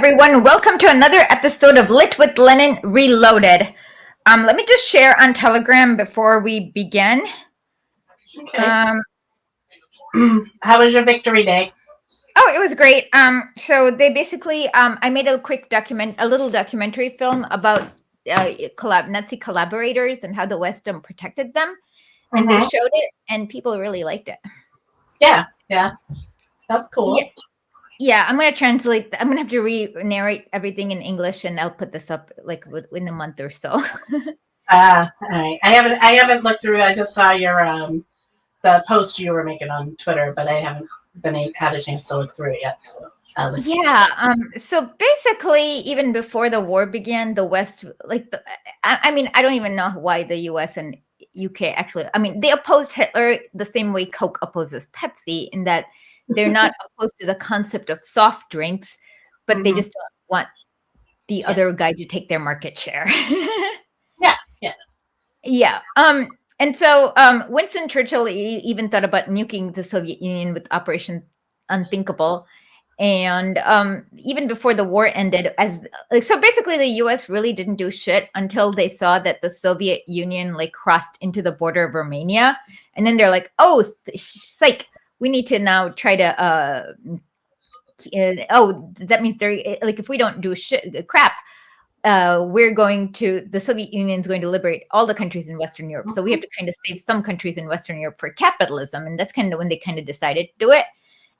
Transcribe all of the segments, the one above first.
everyone. Welcome to another episode of Lit with Lenin Reloaded. Let me just share on Telegram before we begin. Okay. How was your victory day? Oh, it was great. So they basically, I made a little documentary film about Nazi collaborators and how the West protected them, and they showed it, and people really liked it. Yeah, that's cool. Yeah, I'm gonna translate. I'm gonna have to re-narrate everything in English, and I'll put this up like within a month or so. All right. I haven't looked through. I just saw your the post you were making on Twitter, but I haven't had a chance to look through it yet. So So basically, even before the war began, the West, I mean, I don't even know why the U.S. and UK actually. I mean, they opposed Hitler the same way Coke opposes Pepsi, in that they're not opposed to the concept of soft drinks, but they just don't want the other guy to take their market share. Yeah. And so Winston Churchill even thought about nuking the Soviet Union with Operation Unthinkable. And even before the war ended, so basically the U.S. really didn't do shit until they saw that the Soviet Union crossed into the border of Romania, and then they're like, "Oh, psych! We need to now try to." That means they're if we don't do crap, the Soviet Union is going to liberate all the countries in Western Europe. So we have to kind of save some countries in Western Europe for capitalism, and that's kind of when they kind of decided to do it.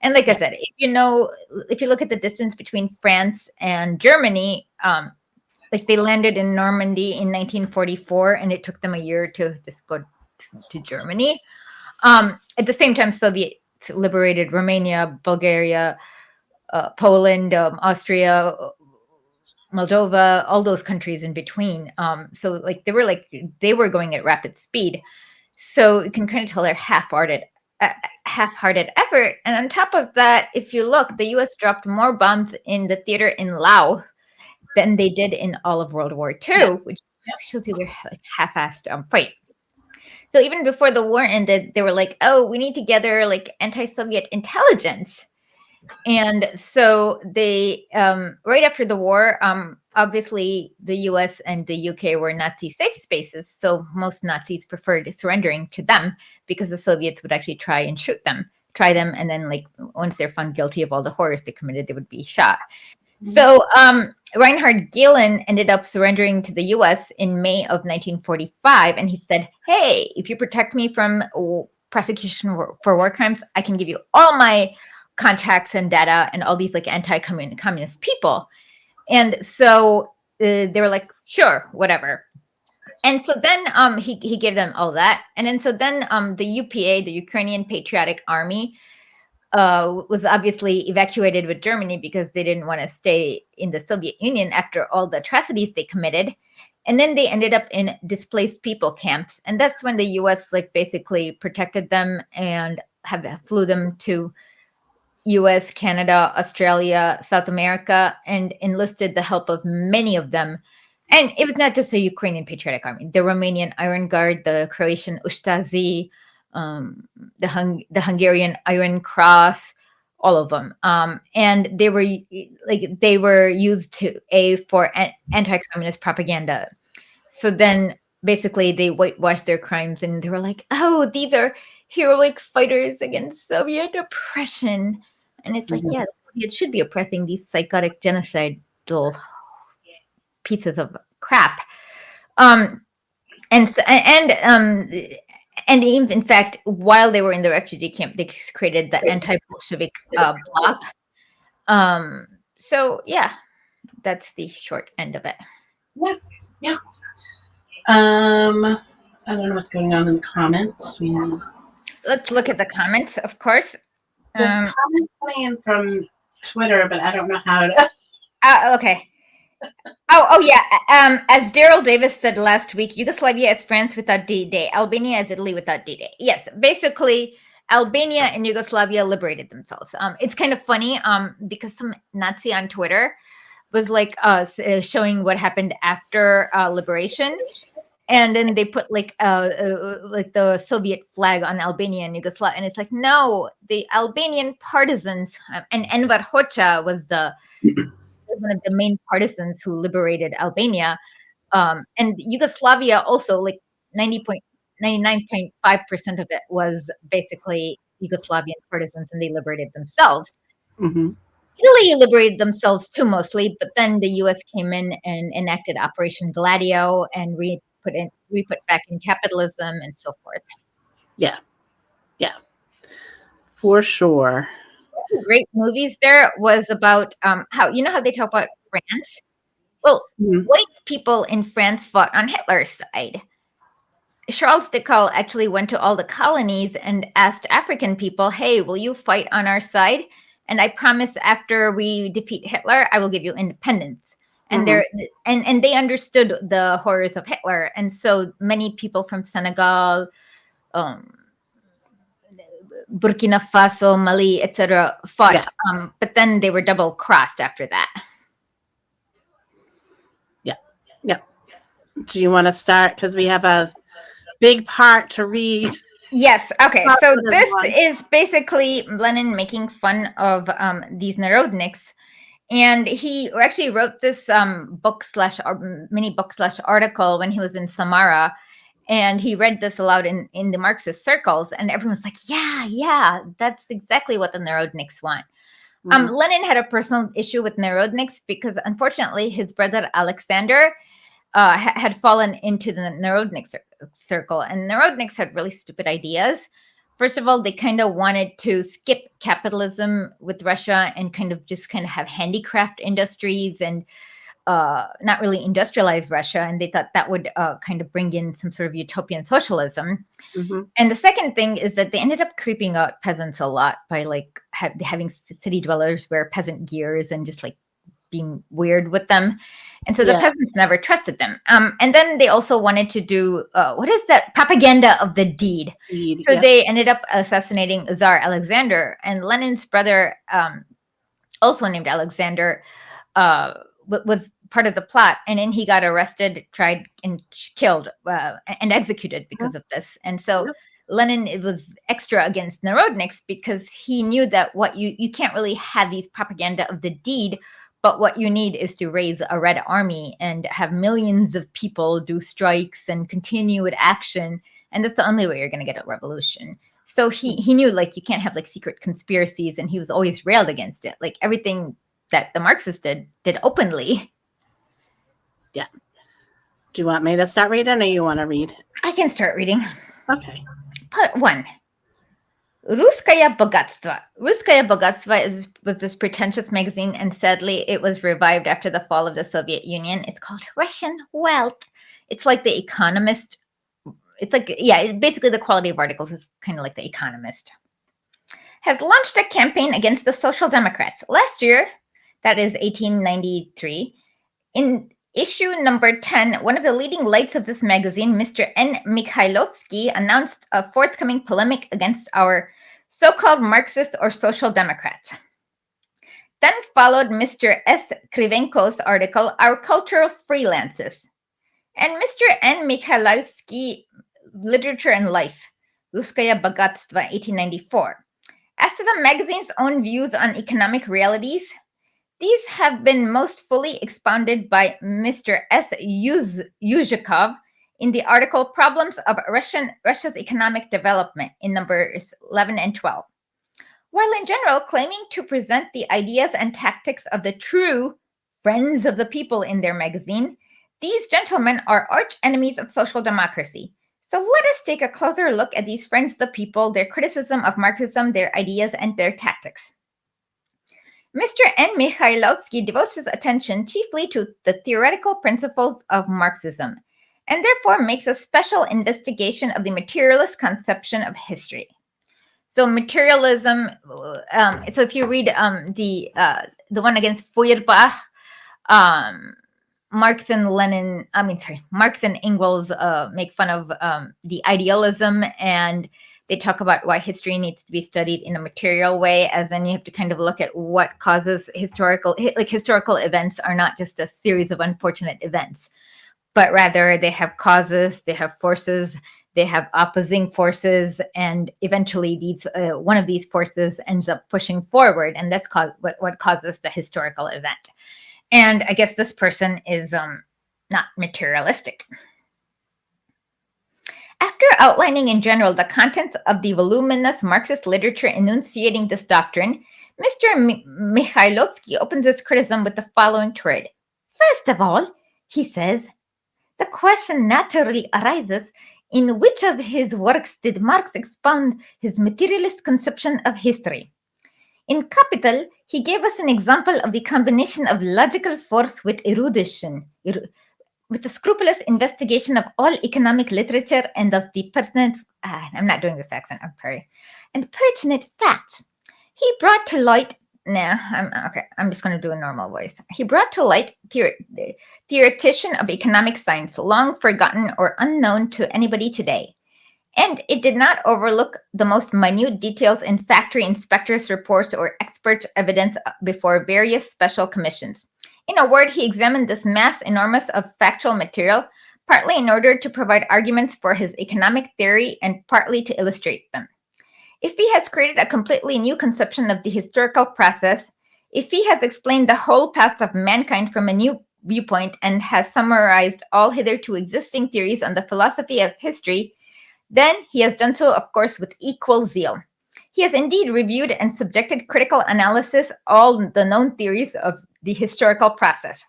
And like I said, if you look at the distance between France and Germany, they landed in Normandy in 1944, and it took them a year to just go to Germany. At the same time, Soviets liberated Romania, Bulgaria, Poland, Austria, Moldova, all those countries in between. So they were going at rapid speed. So you can kind of tell they're half-hearted effort. And on top of that, if you look, the U.S. dropped more bombs in the theater in Laos than they did in all of World War II, which shows you they're half-assed fight. So even before the war ended, they were like, "Oh, we need to gather anti-Soviet intelligence." And so they, right after the war, obviously the US and the UK were Nazi safe spaces. So most Nazis preferred surrendering to them because the Soviets would actually try and try them. And then once they're found guilty of all the horrors they committed, they would be shot. So Reinhard Gehlen ended up surrendering to the US in May of 1945. And he said, "Hey, if you protect me from prosecution for war crimes, I can give you all my contacts and data and all these anti-communist people." And so they were like, "Sure, whatever." And so then he gave them all that. And then the UPA, the Ukrainian Patriotic Army, was obviously evacuated with Germany because they didn't want to stay in the Soviet Union after all the atrocities they committed. And then they ended up in displaced people camps. And that's when the US basically protected them and flew them to US, Canada, Australia, South America, and enlisted the help of many of them. And it was not just the Ukrainian Patriotic Army, the Romanian Iron Guard, the Croatian Ustazi, the Hungarian Iron Cross, all of them. And they were used for anti-communist propaganda. So then basically they whitewashed their crimes, and they were like, "Oh, these are heroic fighters against Soviet oppression." And it's yes, it should be oppressing these psychotic genocidal pieces of crap. And in fact, while they were in the refugee camp, they created the anti-Bolshevik bloc. So yeah, that's the short end of it. Yeah. I don't know what's going on in the comments. Let's look at the comments, of course. There's comments coming in from Twitter, but I don't know how to. Okay. Oh yeah. As Daryl Davis said last week, Yugoslavia is France without D-Day. Albania is Italy without D-Day. Yes, basically, Albania and Yugoslavia liberated themselves. It's kind of funny because some Nazi on Twitter was showing what happened after liberation. And then they put the Soviet flag on Albania and Yugoslavia, and it's no, the Albanian partisans and Enver Hoxha was one of the main partisans who liberated Albania. And Yugoslavia also, like 99.5% of it was basically Yugoslavian partisans, and they liberated themselves. Mm-hmm. Italy liberated themselves too, mostly, but then the U.S. came in and enacted Operation Gladio and we put back in capitalism and so forth. Yeah, for sure. One of the great movies there was about how they talk about France. Well, Mhm. white people in France fought on Hitler's side. Charles de Gaulle actually went to all the colonies and asked African people, "Hey, will you fight on our side? And I promise after we defeat Hitler, I will give you independence." And they understood the horrors of Hitler, and so many people from Senegal, um, Burkina Faso, Mali, etc., fought. Yeah. But then they were double crossed after that. Yeah. Do you want to start? Because we have a big part to read. Yes. Okay. Part So of this one. is basically Lenin making fun of these Narodniks, and he actually wrote this mini book / article when he was in Samara, and he read this aloud in the Marxist circles, and everyone's like, "Yeah, that's exactly what the Narodniks want." Mhm. Lenin had a personal issue with Narodniks because, unfortunately, his brother Alexander had fallen into the Narodnik circle, and Narodniks had really stupid ideas. First of all, they kind of wanted to skip capitalism with Russia and kind of have handicraft industries and not really industrialize Russia. And they thought that would kind of bring in some sort of utopian socialism. Mhm. And the second thing is that they ended up creeping out peasants a lot by like having city dwellers wear peasant gears and just like being weird with them. And so the peasants never trusted them. And then they also wanted to do, what is that? Propaganda of the deed. So they ended up assassinating Tsar Alexander. And Lenin's brother, also named Alexander, was part of the plot. And then he got arrested, tried, and killed and executed because of this. And so Lenin was extra against Narodniks because he knew that you can't really have these propaganda of the deed, but what you need is to raise a red army and have millions of people do strikes and continue with action. And that's the only way you're going to get a revolution. So he knew like you can't have like secret conspiracies, and he was always railed against it. Like everything that the Marxists did openly. Yeah. Do you want me to start reading or you want to read? I can start reading. Okay. Part 1. Ruskaya Bogatstva. Ruskaya Bogatstva was this pretentious magazine, and sadly it was revived after the fall of the Soviet Union. It's called Russian Wealth. It's like The Economist. It's like, basically the quality of articles is kind of like The Economist. Has launched a campaign against the Social Democrats. Last year, that is 1893, in issue number 10, one of the leading lights of this magazine, Mr. N. Mikhailovsky, announced a forthcoming polemic against our so-called Marxist or Social Democrats. Then followed Mr. S. Krivenko's article, Our Cultural Freelances, and Mr. N. Mikhailovsky, Literature and Life, Ruskaya Bogatstva, 1894. As to the magazine's own views on economic realities, these have been most fully expounded by Mr. S. Yuzhikov in the article Problems of Russia's Economic Development in numbers 11 and 12. While in general claiming to present the ideas and tactics of the true friends of the people in their magazine, these gentlemen are arch enemies of social democracy. So let us take a closer look at these friends of the people, their criticism of Marxism, their ideas, and their tactics. Mr. N. Mikhailovsky devotes his attention chiefly to the theoretical principles of Marxism, and therefore makes a special investigation of the materialist conception of history. So materialism, so if you read the one against Feuerbach, Marx and Engels make fun of the idealism, and they talk about why history needs to be studied in a material way, as then you have to kind of look at what causes historical events are not just a series of unfortunate events, but rather they have causes, they have forces, they have opposing forces, and eventually one of these forces ends up pushing forward, and that's what causes the historical event. And I guess this person is not materialistic. After outlining in general the contents of the voluminous Marxist literature enunciating this doctrine, Mr. Mikhailovsky opens his criticism with the following tirade. First of all, he says, the question naturally arises, in which of his works did Marx expound his materialist conception of history? In Capital, he gave us an example of the combination of logical force with erudition, with the scrupulous investigation of all economic literature and of the pertinent, I'm not doing this accent, I'm sorry, and pertinent facts. He brought to light, I'm just going to do a normal voice. He brought to light theoretician of economic science, long forgotten or unknown to anybody today. And it did not overlook the most minute details in factory inspectors' reports or expert evidence before various special commissions. In a word, he examined this mass enormous of factual material, partly in order to provide arguments for his economic theory and partly to illustrate them. If he has created a completely new conception of the historical process, if he has explained the whole past of mankind from a new viewpoint and has summarized all hitherto existing theories on the philosophy of history, then he has done so, of course, with equal zeal. He has indeed reviewed and subjected critical analysis all the known theories of the historical process,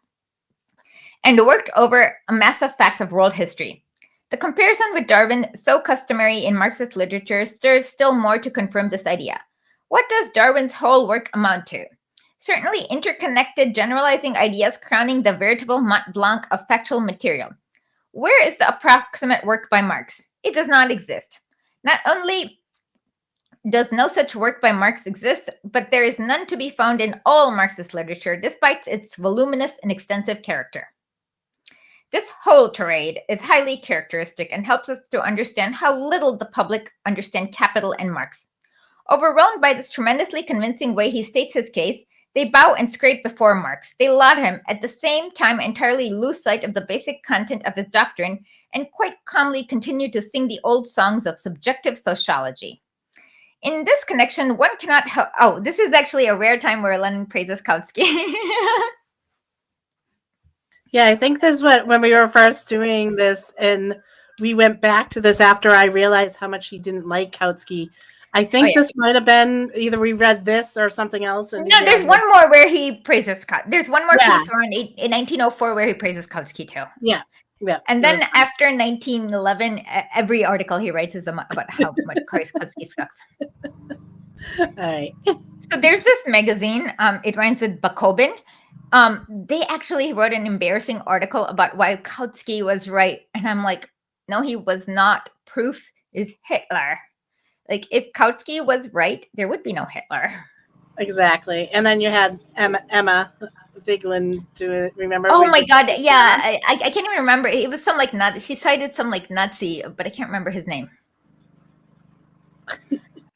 and worked over a mass of facts of world history. The comparison with Darwin, so customary in Marxist literature, serves still more to confirm this idea. What does Darwin's whole work amount to? Certainly interconnected generalizing ideas crowning the veritable Mont Blanc of factual material. Where is the approximate work by Marx? It does not exist. Not only does no such work by Marx exist, but there is none to be found in all Marxist literature, despite its voluminous and extensive character. This whole tirade is highly characteristic and helps us to understand how little the public understand Capital and Marx. Overwhelmed by this tremendously convincing way he states his case, they bow and scrape before Marx. They laud him, at the same time entirely lose sight of the basic content of his doctrine, and quite calmly continue to sing the old songs of subjective sociology. In this connection, one cannot help... Oh, this is actually a rare time where Lenin praises Kautsky. Yeah, I think this is when we were first doing this, and we went back to this after I realized how much he didn't like Kautsky. I think this might have been either we read this or something else. And no, there's one more where he praises There's one more piece around in 1904 where he praises Kautsky too. Yeah. And then after 1911, every article he writes is about how much Kautsky sucks. All right. So there's this magazine. It rhymes with Bakobin. They actually wrote an embarrassing article about why Kautsky was right. And I'm like, no, he was not. Proof is Hitler. Like, if Kautsky was right, there would be no Hitler. Exactly. And then you had Emma Vigeland do it. Remember? Oh my God. Yeah. I can't even remember. It was some like Nazi. She cited some like Nazi, but I can't remember his name.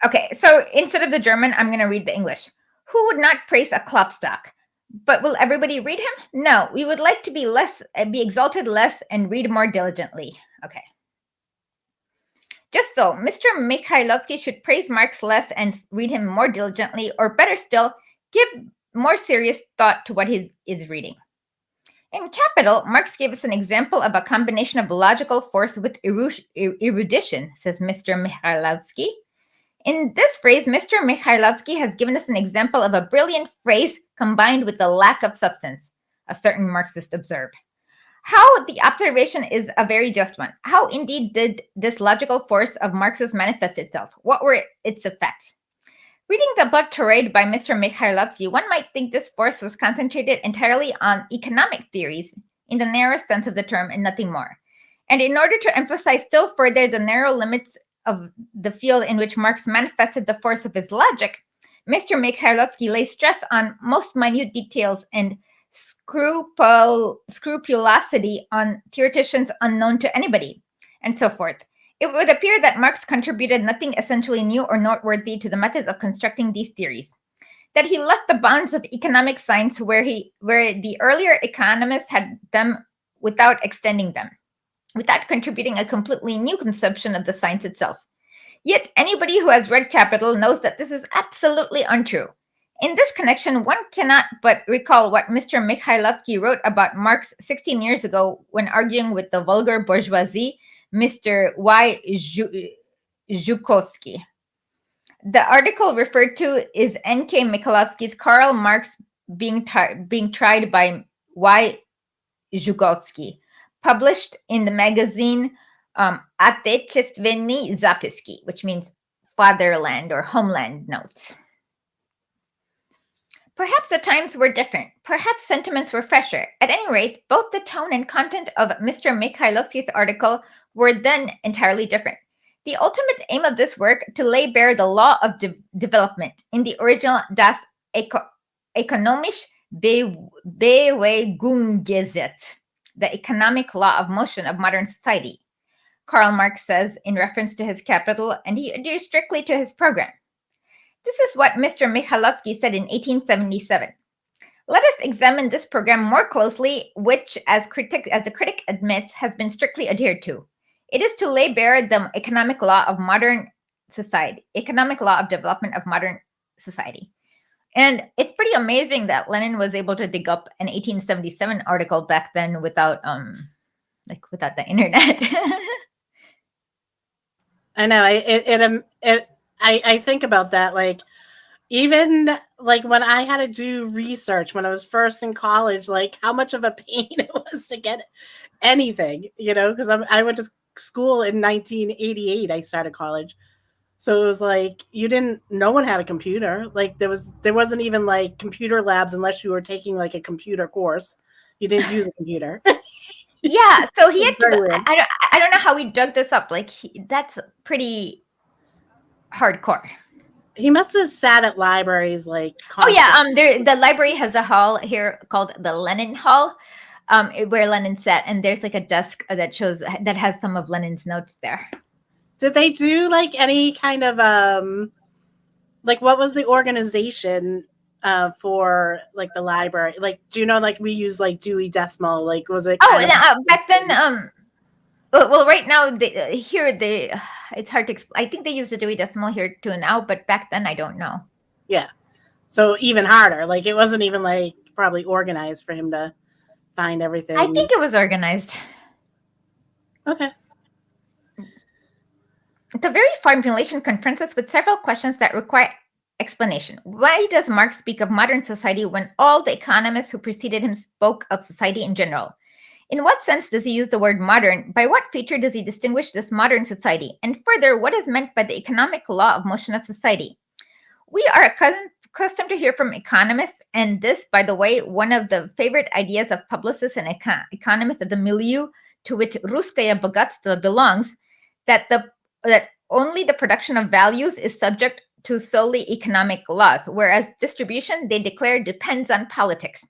Okay. So instead of the German, I'm going to read the English. Who would not praise a Klopstock? But will everybody read him? No. We would like to be exalted less and read more diligently. Okay. Just so, Mr. Mikhailovsky should praise Marx less and read him more diligently, or better still, give more serious thought to what he is reading. In Capital, Marx gave us an example of a combination of logical force with erudition, says Mr. Mikhailovsky. In this phrase, Mr. Mikhailovsky has given us an example of a brilliant phrase combined with the lack of substance, a certain Marxist observed. How the observation is a very just one. How indeed did this logical force of Marx's manifest itself? What were its effects? Reading the above tirade by Mr. Mikhailovsky, one might think this force was concentrated entirely on economic theories in the narrowest sense of the term and nothing more. And in order to emphasize still further the narrow limits of the field in which Marx manifested the force of his logic, Mr. Mikhailovsky lays stress on most minute details and scrupulosity on theoreticians unknown to anybody, and so forth. It would appear that Marx contributed nothing essentially new or noteworthy to the methods of constructing these theories, that he left the bounds of economic science where the earlier economists had them without extending them, without contributing a completely new conception of the science itself. Yet anybody who has read Capital knows that this is absolutely untrue. In this connection, one cannot but recall what Mr. Mikhailovsky wrote about Marx 16 years ago when arguing with the vulgar bourgeoisie, Mr. Y. Zhukovsky. The article referred to is N.K. Mikhailovsky's Karl Marx being tried by Y. Zhukovsky, published in the magazine Отечественные записки, which means fatherland or homeland notes. Perhaps the times were different. Perhaps sentiments were fresher. At any rate, both the tone and content of Mr. Mikhailovsky's article were then entirely different. The ultimate aim of this work, to lay bare the law of development in the original Das Ökonomische Bewegungsgesetz, the economic law of motion of modern society, Karl Marx says in reference to his Capital, and he adheres strictly to his program. This is what Mr. Mikhailovsky said in 1877. Let us examine this program more closely, which, as the critic admits, has been strictly adhered to. It is to lay bare the economic law of modern society, economic law of development of modern society. And it's pretty amazing that Lenin was able to dig up an 1877 article back then without the internet. I know. I think about that. Like, even like when I had to do research when I was first in college, like how much of a pain it was to get anything, because I went to school in 1988. I started college. So it was like no one had a computer. Like there wasn't even like computer labs unless you were taking like a computer course. You didn't use a computer. Yeah, so he had to, I don't know how he dug this up. Like that's pretty hardcore. He must have sat at libraries like constantly. Oh yeah, the library has a hall here called the Lenin Hall, where Lenin sat, and there's like a desk that has some of Lenin's notes there. Did they do like any kind of like what was the organization for like the library? Like, do you know, like we use like Dewey Decimal? Like, was it? Back then, well, right now it's hard to explain. I think they use the Dewey Decimal here too now, but back then I don't know. Yeah, so even harder. Like it wasn't even like probably organized for him to find everything. I think it was organized. Okay. The very formulation confronts us with several questions that require explanation. Why does Marx speak of modern society when all the economists who preceded him spoke of society in general? In what sense does he use the word modern? By what feature does he distinguish this modern society? And further, what is meant by the economic law of motion of society? We are accustomed to hear from economists, and this, by the way, one of the favorite ideas of publicists and economists of the milieu to which Russkaya Bogatstvo belongs, that only the production of values is subject to solely economic laws, whereas distribution, they declare, depends on politics,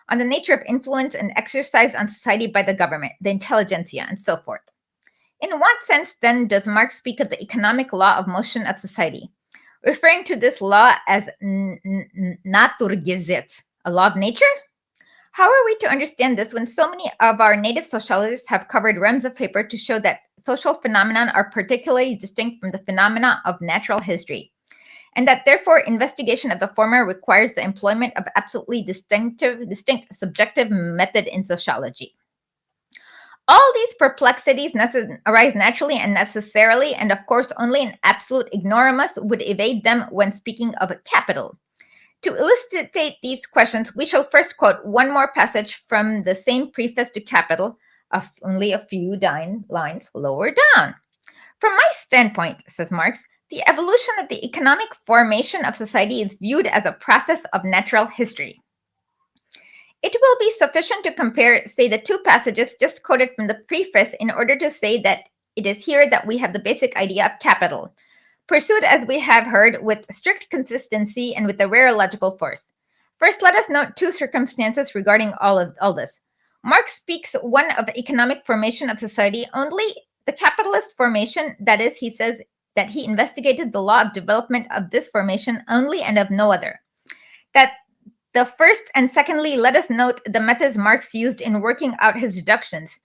on the nature of influence and exercise on society by the government, the intelligentsia, and so forth. In what sense, then, does Marx speak of the economic law of motion of society, referring to this law as Naturgesetz, a law of nature? How are we to understand this when so many of our native sociologists have covered realms of paper to show that social phenomena are particularly distinct from the phenomena of natural history, and that therefore investigation of the former requires the employment of absolutely distinct subjective method in sociology? All these perplexities arise naturally and necessarily, and of course only an absolute ignoramus would evade them when speaking of capital. To elucidate these questions, we shall first quote one more passage from the same preface to Capital, only a few lines lower down. From my standpoint, says Marx, the evolution of the economic formation of society is viewed as a process of natural history. It will be sufficient to compare, say, the two passages just quoted from the preface in order to say that it is here that we have the basic idea of capital, pursued, as we have heard, with strict consistency and with a rare logical force. First, let us note two circumstances regarding all this. Marx speaks one of economic formation of society only the capitalist formation, that is, he says that he investigated the law of development of this formation only and of no other. That the first, and secondly, let us note the methods Marx used in working out his deductions.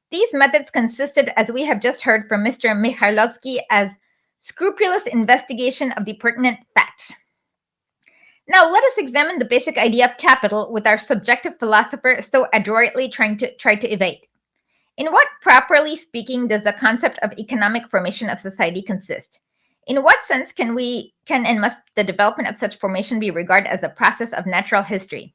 These methods consisted, as we have just heard from Mr. Mikhailovsky, as scrupulous investigation of the pertinent facts. Now let us examine the basic idea of capital with our subjective philosopher so adroitly try to evade. In what, properly speaking, does the concept of economic formation of society consist? In what sense can and must the development of such formation be regarded as a process of natural history?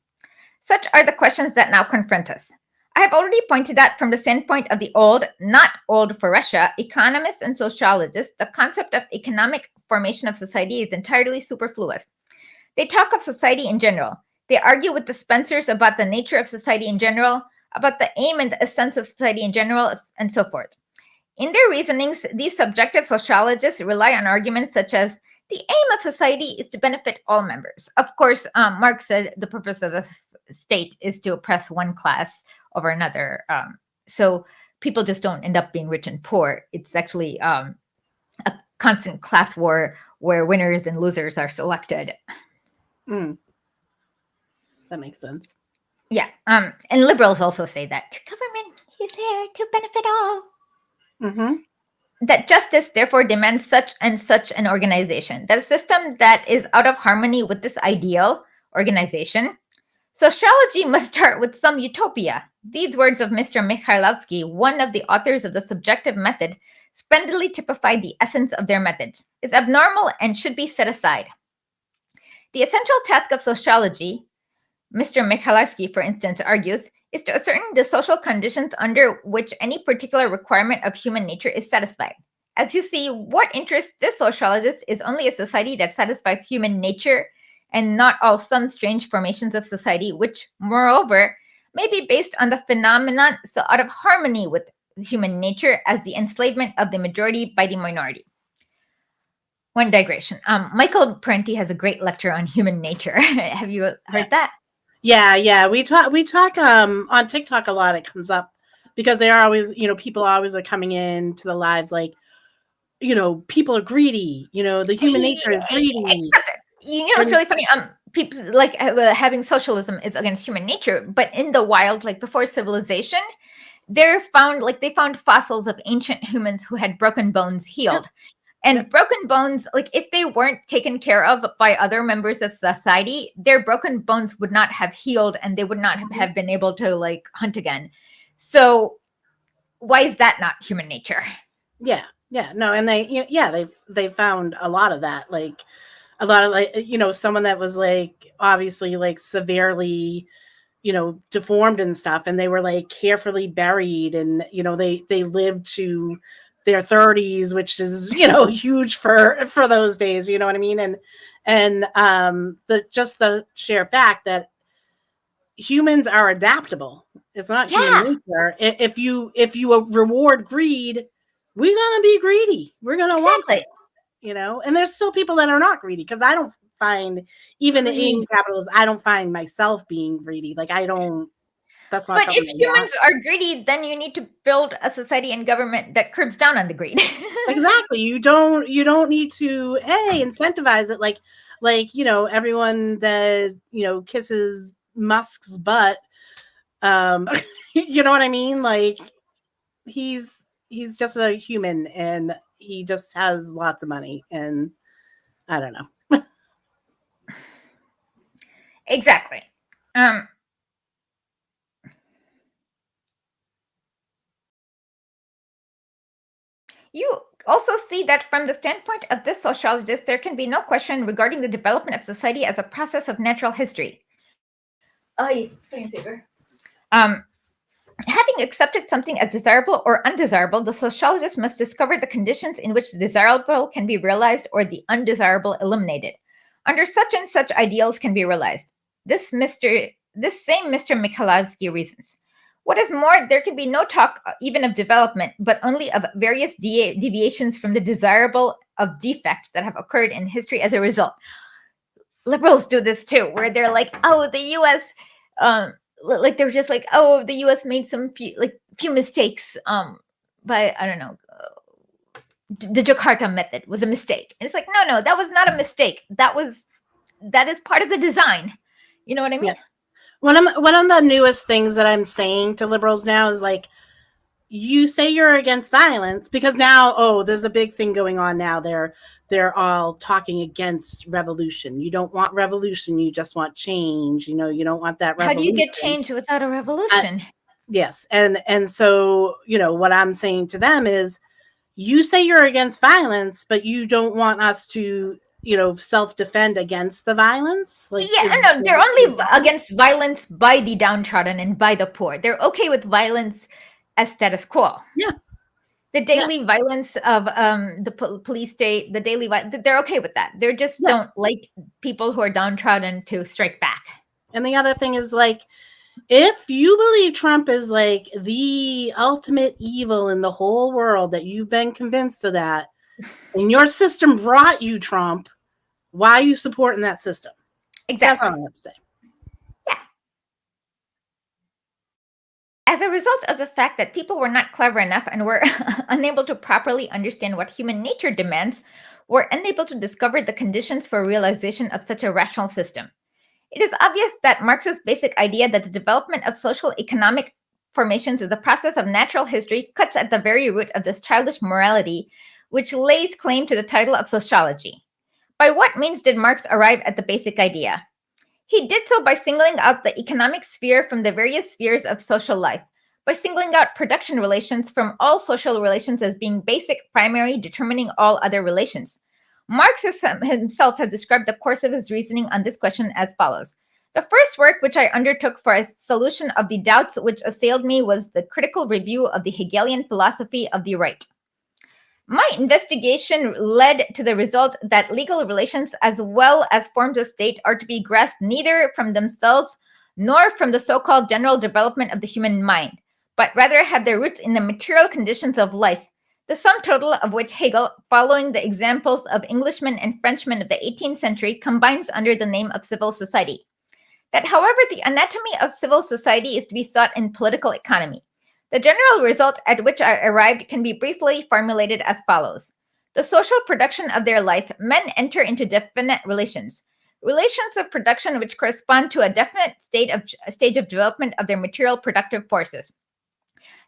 Such are the questions that now confront us. I have already pointed out from the standpoint of the old, not old for Russia, economists and sociologists, the concept of economic formation of society is entirely superfluous. They talk of society in general. They argue with the Spencers about the nature of society in general, about the aim and the essence of society in general, and so forth. In their reasonings, these subjective sociologists rely on arguments such as the aim of society is to benefit all members. Of course, Marx said the purpose of the state is to oppress one class over another. So people just don't end up being rich and poor. It's actually a constant class war where winners and losers are selected. That makes sense. Yeah. And liberals also say that government is there to benefit all. Mm-hmm. That justice therefore demands such and such an organization. That a system that is out of harmony with this ideal organization. Sociology must start with some utopia. These words of Mr. Mikhailovsky, one of the authors of the subjective method, splendidly typify the essence of their methods. It's abnormal and should be set aside. The essential task of sociology, Mr. Mikhailovsky, for instance, argues, is to ascertain the social conditions under which any particular requirement of human nature is satisfied. As you see, what interests this sociologist is only a society that satisfies human nature and not all some strange formations of society, which, moreover, may be based on the phenomenon so out of harmony with human nature as the enslavement of the majority by the minority. One digression. Michael Parenti has a great lecture on human nature. Have you heard that? Yeah. We talk on TikTok a lot. It comes up because they are always, people always are coming into the lives like, people are greedy. The human nature is greedy. It's really funny. People like having socialism is against human nature, but in the wild, like before civilization, they found fossils of ancient humans who had broken bones healed. And broken bones, like if they weren't taken care of by other members of society, their broken bones would not have healed and they would not have been able to like hunt again. So why is that not human nature? Yeah. No, and they found a lot of that, like a lot of like, someone that was like obviously like severely, deformed and stuff, and they were like carefully buried, and they lived to their 30s, which is huge for those days, you know what I mean? And the sheer fact that humans are adaptable. It's not human nature. If you reward greed, we're gonna be greedy. We're gonna want it, and there's still people that are not greedy, because I don't find, even in capitalism, I don't find myself being greedy. Like that's not. But if humans are greedy, then you need to build a society and government that curbs down on the greed. Exactly. You don't need to incentivize it like everyone that kisses Musk's butt. You know what I mean? Like he's just a human, and he just has lots of money, and I don't know. Exactly. You also see that from the standpoint of this sociologist, there can be no question regarding the development of society as a process of natural history. Screensaver. Having accepted something as desirable or undesirable, the sociologist must discover the conditions in which the desirable can be realized or the undesirable eliminated. Under such and such ideals can be realized. This same Mr. Mikhailovsky reasons. What is more, there can be no talk even of development, but only of various deviations from the desirable of defects that have occurred in history as a result. Liberals do this too, where they're like, oh, the U.S., like they're just like, oh, the U.S. made few mistakes by, I don't know, the Jakarta method was a mistake. And it's like, no, that was not a mistake. That is part of the design. You know what I mean? Yeah. One of the newest things that I'm saying to liberals now is like, you say you're against violence because now, there's a big thing going on now. They're all talking against revolution. You don't want revolution. You just want change. You don't want that revolution. How do you get change without a revolution? Yes. And so, what I'm saying to them is, you say you're against violence, but you don't want us to, self-defend against the violence. They're only against violence by the downtrodden and by the poor. They're okay with violence as status quo. Yeah. The daily violence of the police state, the daily violence, they're okay with that. They just don't like people who are downtrodden to strike back. And the other thing is, if you believe Trump is the ultimate evil in the whole world, that you've been convinced of that, and your system brought you Trump, why are you supporting that system? Exactly. That's all I have to say. Yeah. As a result of the fact that people were not clever enough and were unable to properly understand what human nature demands, were unable to discover the conditions for realization of such a rational system. It is obvious that Marx's basic idea that the development of social economic formations is a process of natural history cuts at the very root of this childish morality, which lays claim to the title of sociology. By what means did Marx arrive at the basic idea? He did so by singling out the economic sphere from the various spheres of social life, by singling out production relations from all social relations as being basic, primary, determining all other relations. Marx himself has described the course of his reasoning on this question as follows. The first work which I undertook for a solution of the doubts which assailed me was the critical review of the Hegelian philosophy of the right. My investigation led to the result that legal relations as well as forms of state are to be grasped neither from themselves nor from the so-called general development of the human mind, but rather have their roots in the material conditions of life, the sum total of which Hegel, following the examples of Englishmen and Frenchmen of the 18th century, combines under the name of civil society. That, however, the anatomy of civil society is to be sought in political economy. The general result at which I arrived can be briefly formulated as follows. The social production of their life, men enter into definite relations. Relations of production which correspond to a definite stage of development of their material productive forces.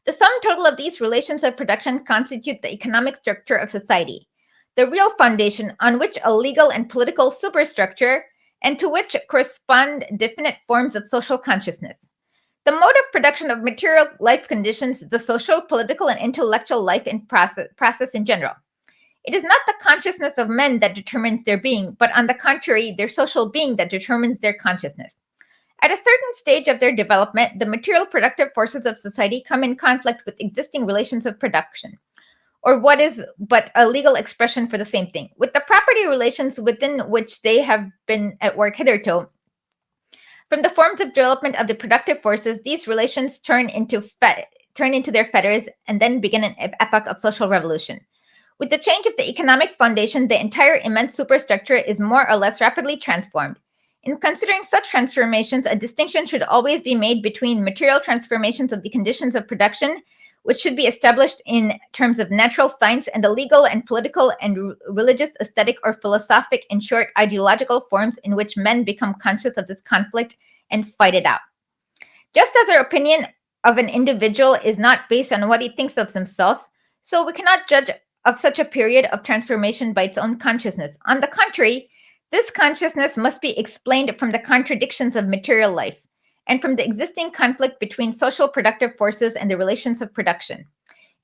The sum total of these relations of production constitute the economic structure of society, the real foundation on which a legal and political superstructure, and to which correspond definite forms of social consciousness. The mode of production of material life conditions the social, political, and intellectual life and process in general. It is not the consciousness of men that determines their being, but on the contrary, their social being that determines their consciousness. At a certain stage of their development, the material productive forces of society come in conflict with existing relations of production, or what is but a legal expression for the same thing, with the property relations within which they have been at work hitherto. From the forms of development of the productive forces, these relations turn into their fetters and then begin an epoch of social revolution. With the change of the economic foundation, the entire immense superstructure is more or less rapidly transformed. In considering such transformations, a distinction should always be made between material transformations of the conditions of production, which should be established in terms of natural science, and the legal and political and religious, aesthetic, or philosophic, in short, ideological forms in which men become conscious of this conflict and fight it out. Just as our opinion of an individual is not based on what he thinks of himself, so we cannot judge of such a period of transformation by its own consciousness. On the contrary, this consciousness must be explained from the contradictions of material life, and from the existing conflict between social productive forces and the relations of production.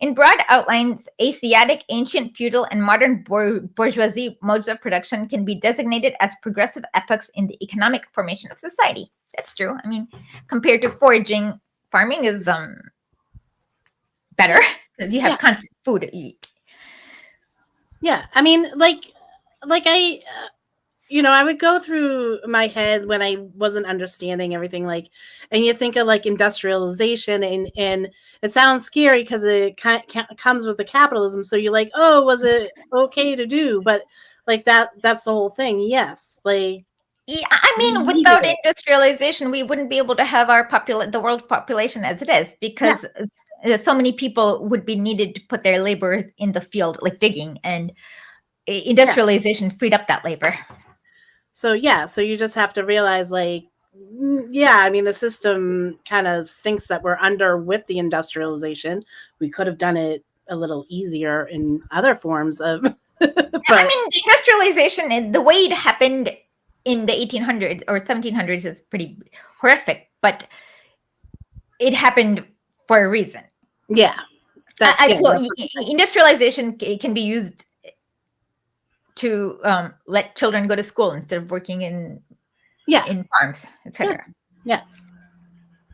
In broad outlines, Asiatic, ancient, feudal, and modern bourgeoisie modes of production can be designated as progressive epochs in the economic formation of society. That's true. I mean, compared to foraging, farming is better because you have constant food to eat. Yeah, I mean, I would go through my head when I wasn't understanding everything, and you think of industrialization, and it sounds scary because it comes with the capitalism. So you're like, oh, was it okay to do? But that's the whole thing. Yes. Yeah, I mean, without industrialization, we wouldn't be able to have the world population as it is, because so many people would be needed to put their labor in the field, like digging, and industrialization freed up that labor. So, so you just have to realize, Yeah, I mean, the system kind of stinks that we're under with the industrialization. We could have done it a little easier in other forms of. I mean, the industrialization, the way it happened in the 1800s or 1700s is pretty horrific, but it happened for a reason. Yeah. Industrialization can be used to let children go to school instead of working in farms, etc. Yeah.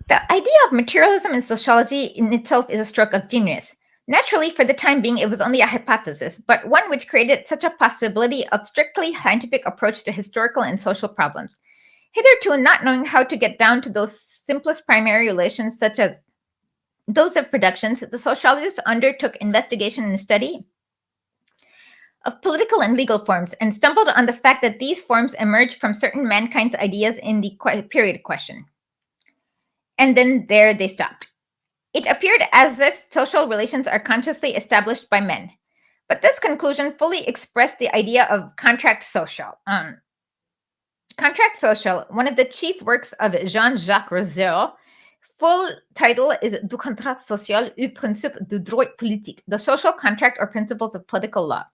The idea of materialism in sociology in itself is a stroke of genius. Naturally, for the time being, it was only a hypothesis, but one which created such a possibility of strictly scientific approach to historical and social problems. Hitherto, not knowing how to get down to those simplest primary relations, such as those of productions, the sociologists undertook investigation and study of political and legal forms and stumbled on the fact that these forms emerged from certain mankind's ideas in the period question. And then there they stopped. It appeared as if social relations are consciously established by men. But this conclusion fully expressed the idea of contract social. Contract social, one of the chief works of Jean-Jacques Rousseau, full title is Du contrat social et principe du droit politique, the social contract or principles of political law.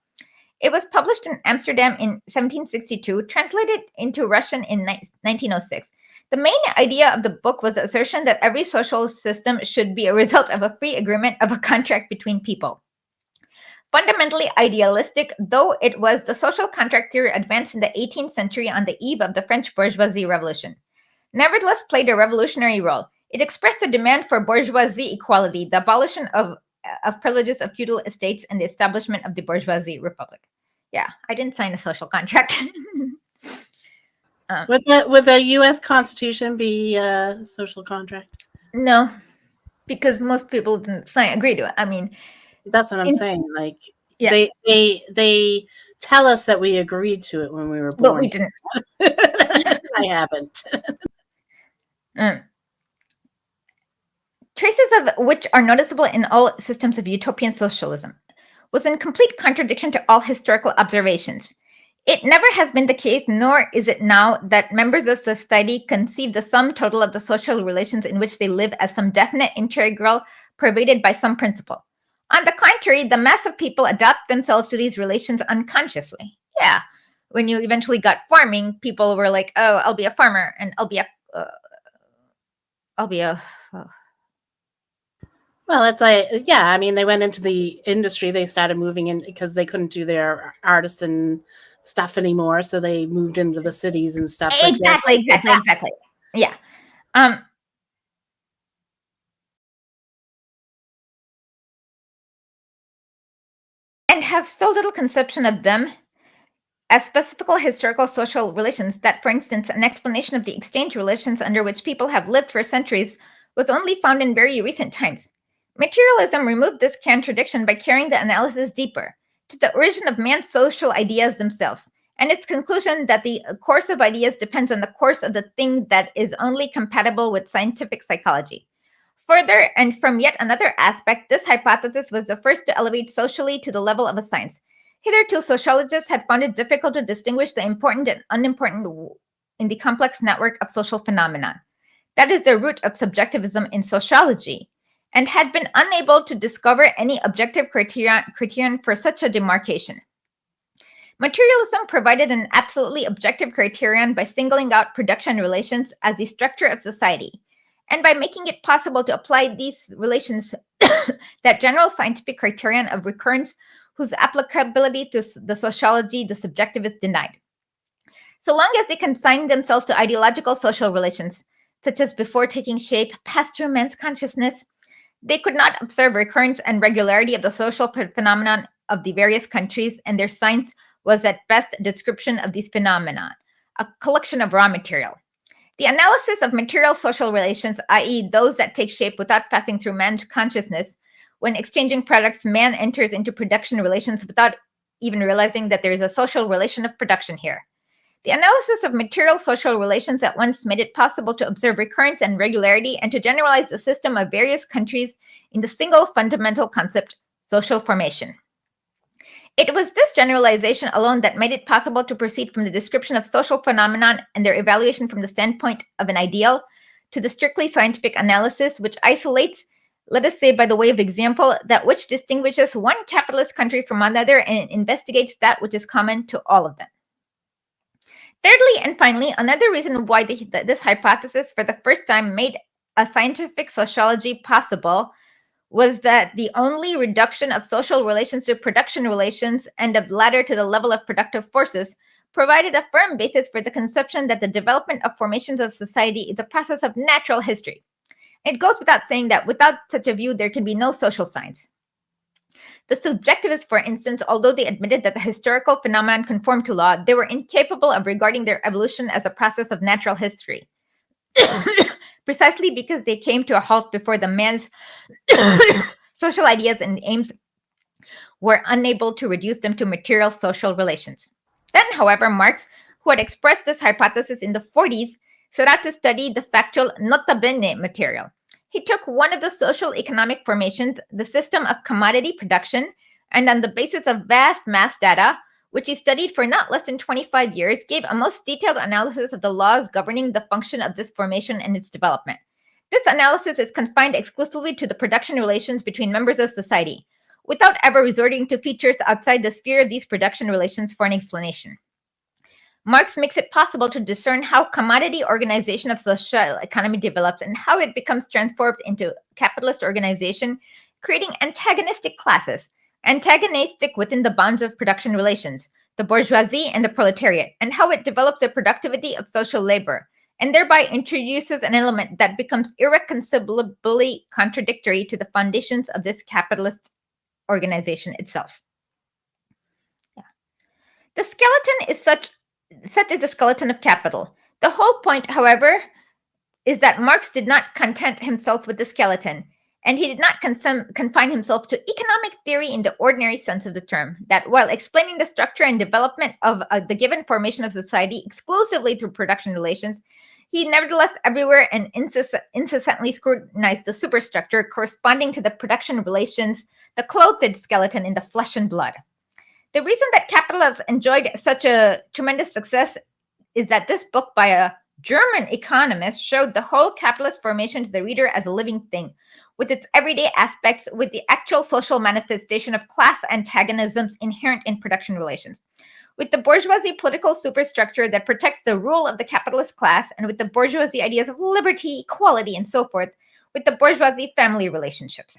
It was published in Amsterdam in 1762, translated into Russian in 1906. The main idea of the book was the assertion that every social system should be a result of a free agreement of a contract between people. Fundamentally idealistic though it was, the social contract theory advanced in the 18th century on the eve of the French bourgeoisie revolution. Nevertheless, played a revolutionary role. It expressed a demand for bourgeoisie equality, the abolition of privileges of feudal estates, and the establishment of the bourgeoisie republic. Yeah, I didn't sign a social contract. Would the U.S. Constitution be a social contract? No, because most people didn't agree to it. I mean, that's what I'm saying. Like, yeah. they tell us that we agreed to it when we were born, but we didn't. I haven't. Traces of which are noticeable in all systems of utopian socialism, was in complete contradiction to all historical observations. It never has been the case, nor is it now, that members of society conceive the sum total of the social relations in which they live as some definite integral pervaded by some principle. On the contrary, the mass of people adopt themselves to these relations unconsciously. Yeah, when you eventually got farming, people were like, "Oh, I'll be a farmer, and I'll be a." Well, it's like, yeah, I mean, they went into the industry, they started moving in because they couldn't do their artisan stuff anymore, so they moved into the cities and stuff. Exactly. Yeah. And have so little conception of them as specific historical social relations that, for instance, an explanation of the exchange relations under which people have lived for centuries was only found in very recent times. Materialism removed this contradiction by carrying the analysis deeper, to the origin of man's social ideas themselves, and its conclusion that the course of ideas depends on the course of the thing that is only compatible with scientific psychology. Further, and from yet another aspect, this hypothesis was the first to elevate socially to the level of a science. Hitherto, sociologists had found it difficult to distinguish the important and unimportant in the complex network of social phenomena. That is the root of subjectivism in sociology, and had been unable to discover any objective criterion for such a demarcation. Materialism provided an absolutely objective criterion by singling out production relations as the structure of society, and by making it possible to apply these relations that general scientific criterion of recurrence whose applicability to the sociology the subjectivists denied. So long as they consigned themselves to ideological social relations, such as before taking shape, pass through man's consciousness, they could not observe recurrence and regularity of the social phenomenon of the various countries, and their science was at best a description of these phenomena, a collection of raw material. The analysis of material social relations, i.e. those that take shape without passing through man's consciousness, when exchanging products, man enters into production relations without even realizing that there is a social relation of production here. The analysis of material social relations at once made it possible to observe recurrence and regularity and to generalize the system of various countries in the single fundamental concept, social formation. It was this generalization alone that made it possible to proceed from the description of social phenomenon and their evaluation from the standpoint of an ideal to the strictly scientific analysis, which isolates, let us say by the way of example, that which distinguishes one capitalist country from another and investigates that which is common to all of them. Thirdly, and finally, another reason why this hypothesis for the first time made a scientific sociology possible was that the only reduction of social relations to production relations and of latter to the level of productive forces provided a firm basis for the conception that the development of formations of society is a process of natural history. It goes without saying that without such a view, there can be no social science. The subjectivists, for instance, although they admitted that the historical phenomenon conformed to law, they were incapable of regarding their evolution as a process of natural history, precisely because they came to a halt before the man's social ideas and aims were unable to reduce them to material social relations. Then, however, Marx, who had expressed this hypothesis in the 40s, set out to study the factual nota bene material. He took one of the social economic formations, the system of commodity production, and on the basis of vast mass data, which he studied for not less than 25 years, gave a most detailed analysis of the laws governing the function of this formation and its development. This analysis is confined exclusively to the production relations between members of society, without ever resorting to features outside the sphere of these production relations for an explanation. Marx makes it possible to discern how commodity organization of social economy develops and how it becomes transformed into capitalist organization, creating antagonistic classes, antagonistic within the bonds of production relations, the bourgeoisie and the proletariat, and how it develops the productivity of social labor, and thereby introduces an element that becomes irreconcilably contradictory to the foundations of this capitalist organization itself. Yeah. The skeleton is such is the skeleton of capital. The whole point, however, is that Marx did not content himself with the skeleton, and he did not confine himself to economic theory in the ordinary sense of the term, that while explaining the structure and development of the given formation of society exclusively through production relations, he nevertheless everywhere and incessantly scrutinized the superstructure corresponding to the production relations, the clothed skeleton in the flesh and blood. The reason that Capital has enjoyed such a tremendous success is that this book by a German economist showed the whole capitalist formation to the reader as a living thing, with its everyday aspects, with the actual social manifestation of class antagonisms inherent in production relations, with the bourgeoisie political superstructure that protects the rule of the capitalist class, and with the bourgeoisie ideas of liberty, equality, and so forth, with the bourgeoisie family relationships.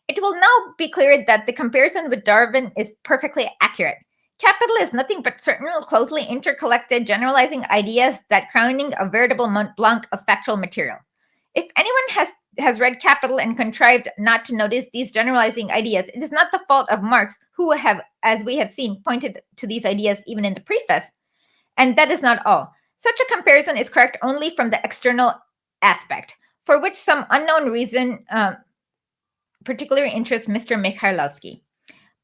It will now be clear that the comparison with Darwin is perfectly accurate. Capital is nothing but certain closely intercollected generalizing ideas that crowning a veritable Mont Blanc of factual material. If anyone has read Capital and contrived not to notice these generalizing ideas, it is not the fault of Marx, who have, as we have seen, pointed to these ideas even in the preface. And that is not all. Such a comparison is correct only from the external aspect, for which some unknown reason particularly interests Mr. Mikhailovsky,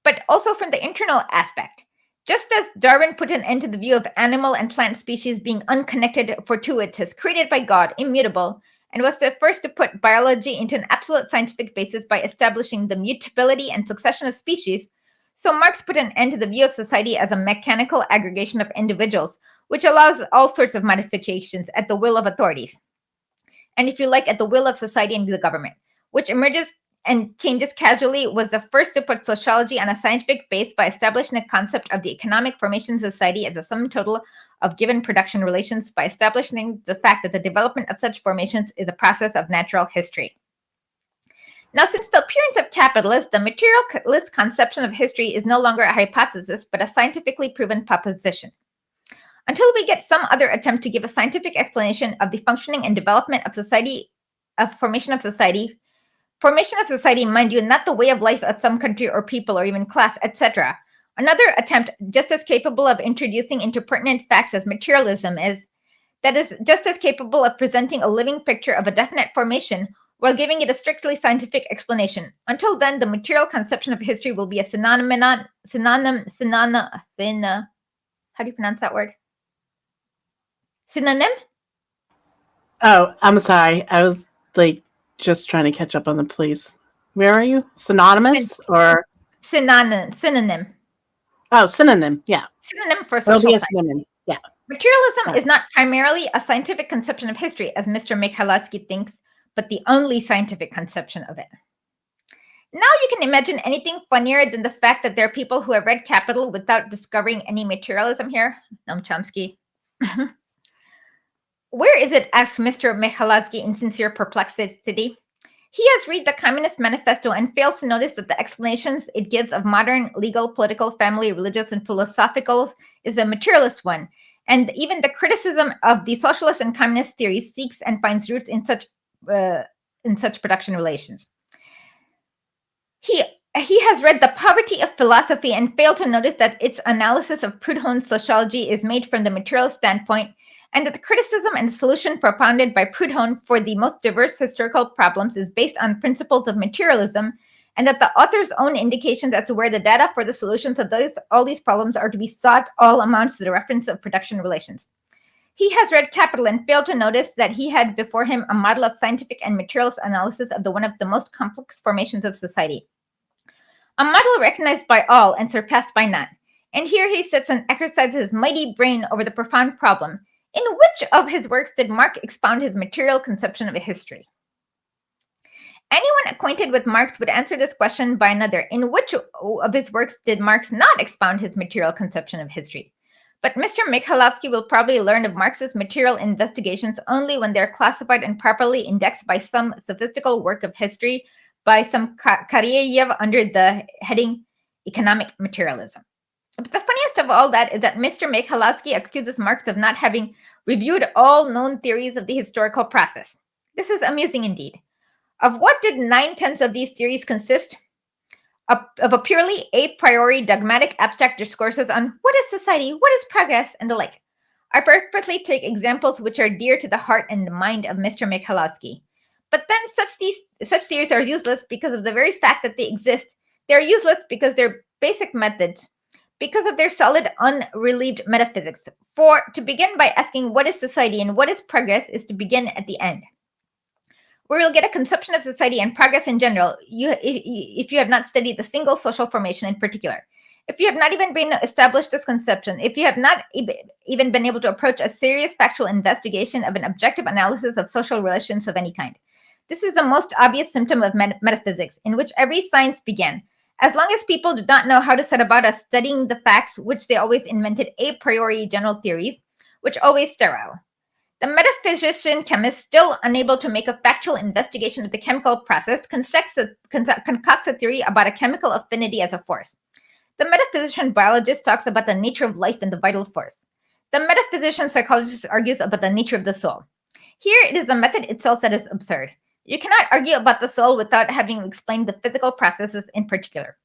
but also from the internal aspect. Just as Darwin put an end to the view of animal and plant species being unconnected, fortuitous, created by God, immutable, and was the first to put biology into an absolute scientific basis by establishing the mutability and succession of species, so Marx put an end to the view of society as a mechanical aggregation of individuals, which allows all sorts of modifications at the will of authorities, and if you like, at the will of society and the government, which emerges and changes casually, was the first to put sociology on a scientific base by establishing the concept of the economic formation of society as a sum total of given production relations, by establishing the fact that the development of such formations is a process of natural history. Now, since the appearance of capitalism, the materialist conception of history is no longer a hypothesis, but a scientifically proven proposition. Until we get some other attempt to give a scientific explanation of the functioning and development of society, of formation of society, mind you, not the way of life of some country or people or even class, etc. Another attempt, just as capable of introducing into pertinent facts as materialism is, that is just as capable of presenting a living picture of a definite formation while giving it a strictly scientific explanation. Until then, the material conception of history will be a synonym, how do you pronounce that word? Synonym? Oh, I'm sorry. I was just trying to catch up on the police. Where are you? Synonymous or? Synonym. Oh, synonym. Yeah. Synonym for It'll social be a science. synonym. Yeah. Materialism is not primarily a scientific conception of history, as Mr. Michalowski thinks, but the only scientific conception of it. Now you can imagine anything funnier than the fact that there are people who have read Capital without discovering any materialism here. Noam Chomsky. Where is it? Asks Mr. Michalowski in sincere perplexity. He has read the Communist Manifesto and fails to notice that the explanations it gives of modern legal, political, family, religious, and philosophical is a materialist one. And even the criticism of the socialist and communist theories seeks and finds roots in such production relations. He has read The Poverty of Philosophy and failed to notice that its analysis of Proudhon's sociology is made from the materialist standpoint, and that the criticism and solution propounded by Proudhon for the most diverse historical problems is based on principles of materialism, and that the author's own indications as to where the data for the solutions of all these problems are to be sought all amounts to the reference of production relations. He has read Capital and failed to notice that he had before him a model of scientific and materialist analysis of one of the most complex formations of society. A model recognized by all and surpassed by none. And here he sits and exercises his mighty brain over the profound problem: in which of his works did Marx expound his material conception of history? Anyone acquainted with Marx would answer this question by another: in which of his works did Marx not expound his material conception of history? But Mr. Michalowski will probably learn of Marx's material investigations only when they're classified and properly indexed by some sophistical work of history by some Karyeyev under the heading Economic Materialism. But the funniest of all that is that Mr. Michalowski accuses Marx of not having reviewed all known theories of the historical process. This is amusing indeed. Of what did 9/10 of these theories consist? Of a purely a priori dogmatic abstract discourses on what is society, what is progress, and the like. I purposely take examples which are dear to the heart and the mind of Mr. Michalowski. But then such theories are useless because of the very fact that they exist. They are useless because they're basic methods, because of their solid, unrelieved metaphysics. For to begin by asking what is society and what is progress is to begin at the end, where you'll get a conception of society and progress in general, if you have not studied the single social formation in particular. If you have not even been established this conception, if you have not even been able to approach a serious factual investigation of an objective analysis of social relations of any kind. This is the most obvious symptom of metaphysics, in which every science began. As long as people did not know how to set about studying the facts, which they always invented a priori general theories, which always sterile. The metaphysician chemist, still unable to make a factual investigation of the chemical process, concocts a theory about a chemical affinity as a force. The metaphysician biologist talks about the nature of life and the vital force. The metaphysician psychologist argues about the nature of the soul. Here it is the method itself that is absurd. You cannot argue about the soul without having explained the physical processes in particular.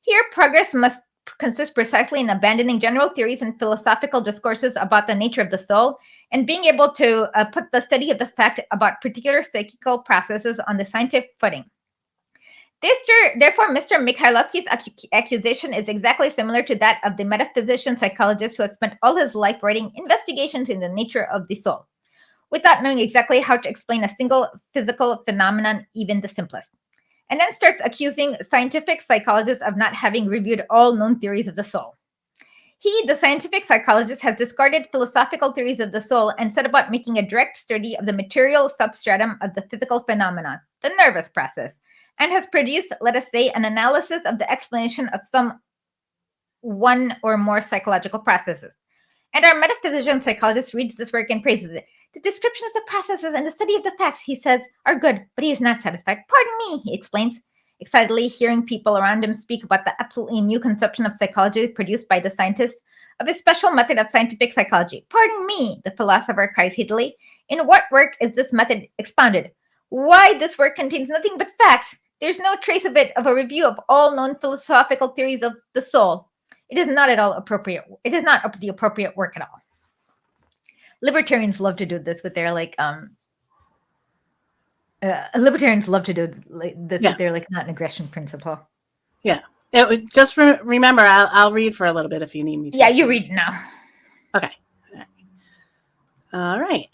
Here, progress must consist precisely in abandoning general theories and philosophical discourses about the nature of the soul and being able to put the study of the fact about particular psychical processes on the scientific footing. Therefore, Mr. Mikhailovsky's accusation is exactly similar to that of the metaphysician psychologist who has spent all his life writing investigations in the nature of the soul, without knowing exactly how to explain a single physical phenomenon, even the simplest, and then starts accusing scientific psychologists of not having reviewed all known theories of the soul. He, the scientific psychologist, has discarded philosophical theories of the soul and set about making a direct study of the material substratum of the physical phenomenon, the nervous process, and has produced, let us say, an analysis of the explanation of some one or more psychological processes. And our metaphysician psychologist reads this work and praises it. The description of the processes and the study of the facts, he says, are good, but he is not satisfied. Pardon me, he explains, excitedly hearing people around him speak about the absolutely new conception of psychology produced by the scientist, of his special method of scientific psychology. Pardon me, the philosopher cries heatedly. In what work is this method expounded? Why, this work contains nothing but facts. There's no trace of it of a review of all known philosophical theories of the soul. It is not at all appropriate. It is not the appropriate work at all. Libertarians love to do this with their libertarians love to do this with their non-aggression principle. Yeah. Just remember, I'll read for a little bit if you need me to. Yeah, you read now. Okay. All right.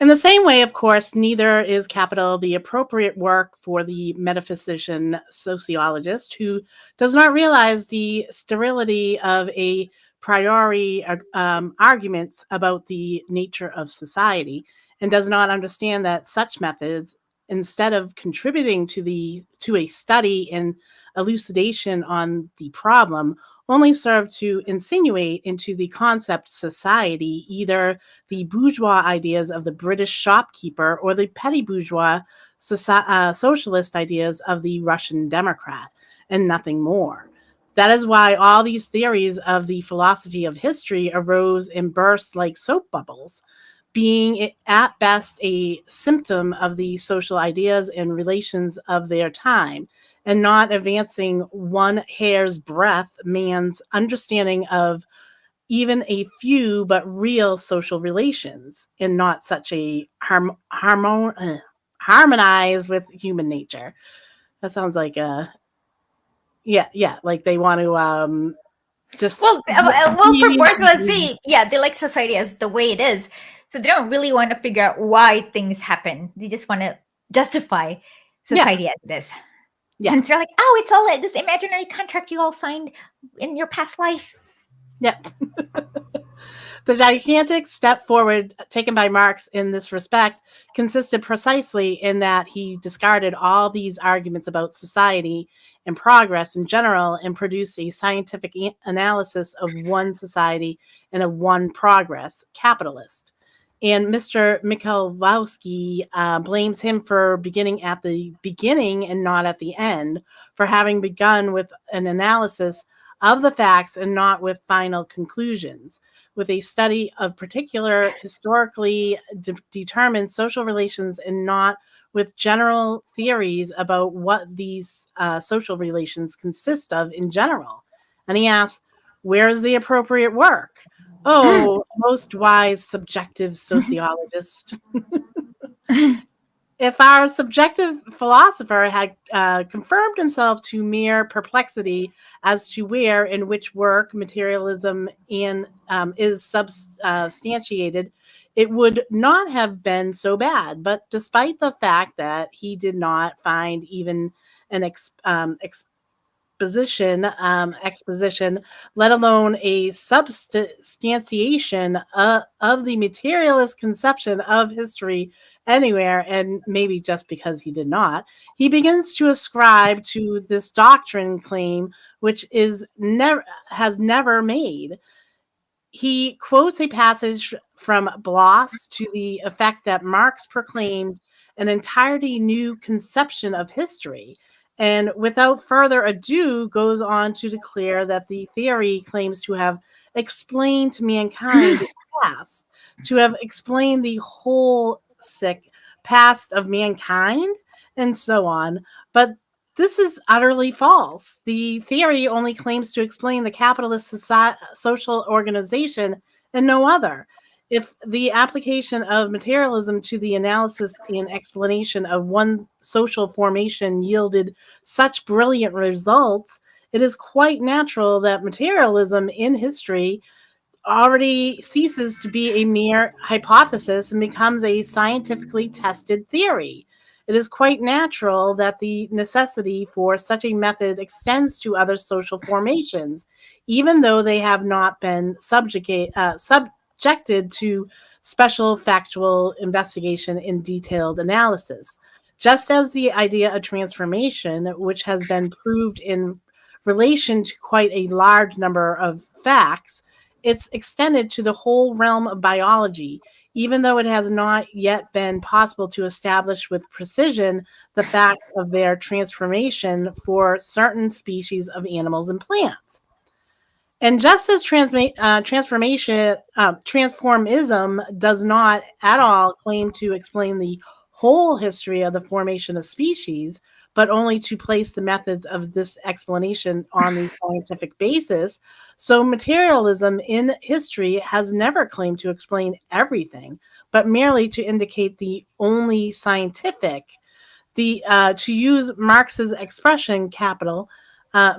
In the same way, of course, neither is capital the appropriate work for the metaphysician sociologist who does not realize the sterility of a priori arguments about the nature of society and does not understand that such methods, instead of contributing to a study and elucidation on the problem, only serve to insinuate into the concept society either the bourgeois ideas of the British shopkeeper or the petty bourgeois socialist ideas of the Russian Democrat, and nothing more. That is why all these theories of the philosophy of history arose and burst like soap bubbles, being at best a symptom of the social ideas and relations of their time, and not advancing one hair's breadth man's understanding of even a few but real social relations, and not such a harmonize with human nature. That sounds like like they want to just Well, for bourgeoisie, yeah, they like society as the way it is. So they don't really want to figure out why things happen. They just want to justify society as it is. Yeah. And they're like, oh, it's all this imaginary contract you all signed in your past life. Yeah. The gigantic step forward taken by Marx in this respect consisted precisely in that he discarded all these arguments about society and progress in general and produced a scientific analysis of one society and of one progress, capitalist. And Mr. Michalowski blames him for beginning at the beginning and not at the end, for having begun with an analysis of the facts and not with final conclusions, with a study of particular historically determined social relations and not with general theories about what these social relations consist of in general. And he asks, where is the appropriate work? Oh, most wise subjective sociologist. If our subjective philosopher had confirmed himself to mere perplexity as to where in which work materialism is substantiated, it would not have been so bad. But despite the fact that he did not find even an exposition, let alone a substantiation of the materialist conception of history anywhere, and maybe just because he did not, he begins to ascribe to this doctrine claim which has never made. He quotes a passage from Bloss to the effect that Marx proclaimed an entirely new conception of history, and without further ado goes on to declare that the theory claims to have explained to mankind the past, to have explained the whole past of mankind, and so on. But this is utterly false. The theory only claims to explain the capitalist social organization and no other. If the application of materialism to the analysis and explanation of one social formation yielded such brilliant results, it is quite natural that materialism in history already ceases to be a mere hypothesis and becomes a scientifically tested theory. It is quite natural that the necessity for such a method extends to other social formations, even though they have not been subjected to special factual investigation and detailed analysis. Just as the idea of transformation, which has been proved in relation to quite a large number of facts, it's extended to the whole realm of biology, even though it has not yet been possible to establish with precision the fact of their transformation for certain species of animals and plants. And just as transformism does not at all claim to explain the whole history of the formation of species, but only to place the methods of this explanation on the scientific basis, so materialism in history has never claimed to explain everything, but merely to indicate the only scientific, to use Marx's expression, capital,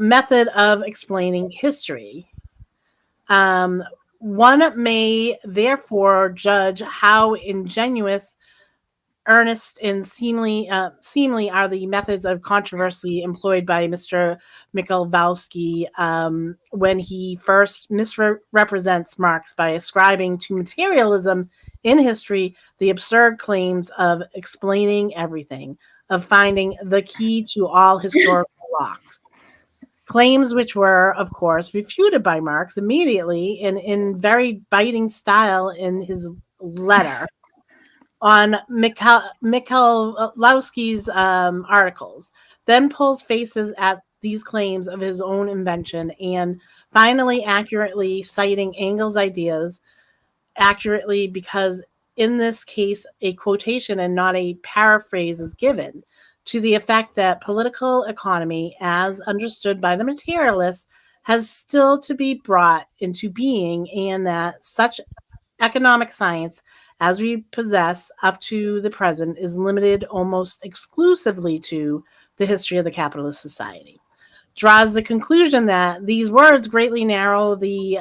method of explaining history. One may therefore judge how ingenuous, earnest, and seemly are the methods of controversy employed by Mr. Michalowski when he first misrepresents Marx by ascribing to materialism in history the absurd claims of explaining everything, of finding the key to all historical locks. Claims which were, of course, refuted by Marx immediately and in very biting style in his letter on Michalowski's articles, then pulls faces at these claims of his own invention, and finally accurately citing Engels' ideas, accurately because in this case a quotation and not a paraphrase is given, to the effect that political economy, as understood by the materialists, has still to be brought into being, and that such economic science as we possess up to the present is limited almost exclusively to the history of the capitalist society. Draws the conclusion that these words greatly narrow the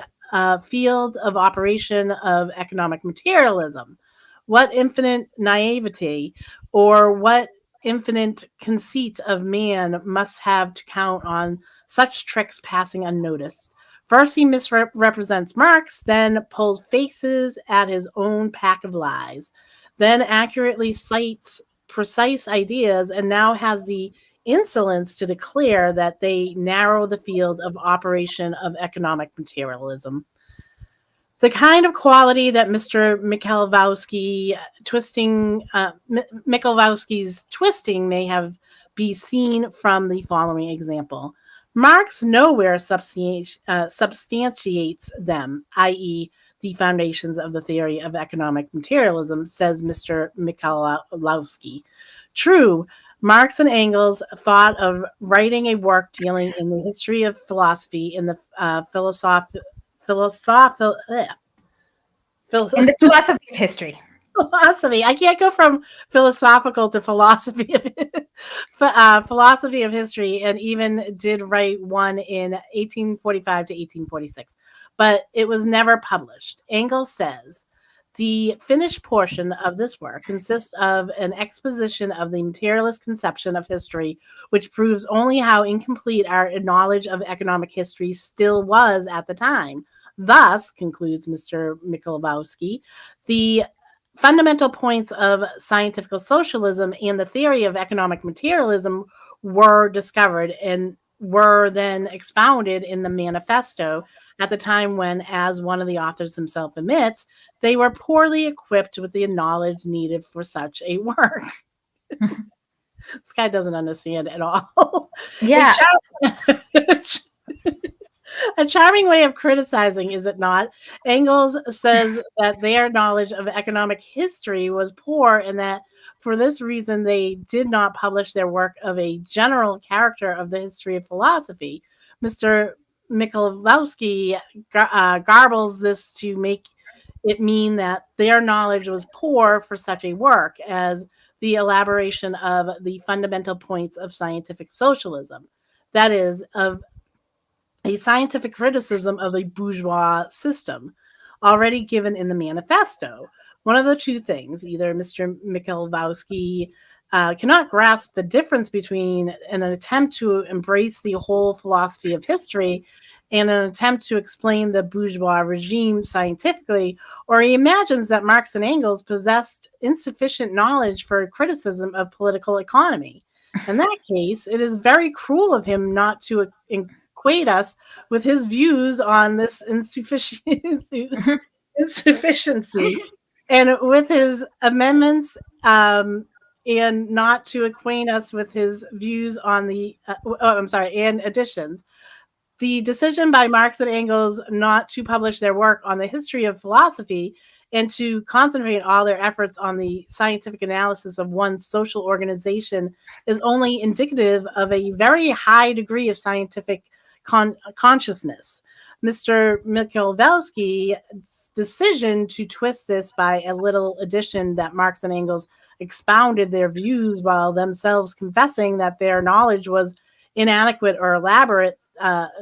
field of operation of economic materialism. What infinite naivety or what infinite conceit of man must have to count on such tricks passing unnoticed. First, he misrepresents Marx, then pulls faces at his own pack of lies, then accurately cites precise ideas, and now has the insolence to declare that they narrow the field of operation of economic materialism. The kind of quality that Mr. Michalowski's twisting may have be seen from the following example. Marx nowhere substantiates them, i.e., the foundations of the theory of economic materialism, says Mr. Michalowski. True, Marx and Engels thought of writing a work dealing in the history of philosophy in the philosophy of history. Philosophy. I can't go from philosophical to philosophy philosophy of history, and even did write one in 1845 to 1846, but it was never published. Engels says, the finished portion of this work consists of an exposition of the materialist conception of history, which proves only how incomplete our knowledge of economic history still was at the time. Thus, concludes Mr. Michalowski, the fundamental points of scientific socialism and the theory of economic materialism were discovered and were then expounded in the manifesto at the time when, as one of the authors himself admits, they were poorly equipped with the knowledge needed for such a work. This guy doesn't understand at all. Yeah. A charming way of criticizing, is it not? Engels says that their knowledge of economic history was poor and that for this reason they did not publish their work of a general character of the history of philosophy. Mr. Michalowski garbles this to make it mean that their knowledge was poor for such a work as the elaboration of the fundamental points of scientific socialism. That is, of a scientific criticism of the bourgeois system, already given in the manifesto. One of the two things, either Mr. Michalowski cannot grasp the difference between an attempt to embrace the whole philosophy of history and an attempt to explain the bourgeois regime scientifically, or he imagines that Marx and Engels possessed insufficient knowledge for criticism of political economy. In that case, it is very cruel of him not to equate us with his views on this insufficiency and with his amendments, and not to acquaint us with his views on the and additions. The decision by Marx and Engels not to publish their work on the history of philosophy and to concentrate all their efforts on the scientific analysis of one's social organization is only indicative of a very high degree of scientific consciousness. Mr. Michalowski's decision to twist this by a little addition that Marx and Engels expounded their views while themselves confessing that their knowledge was inadequate or elaborate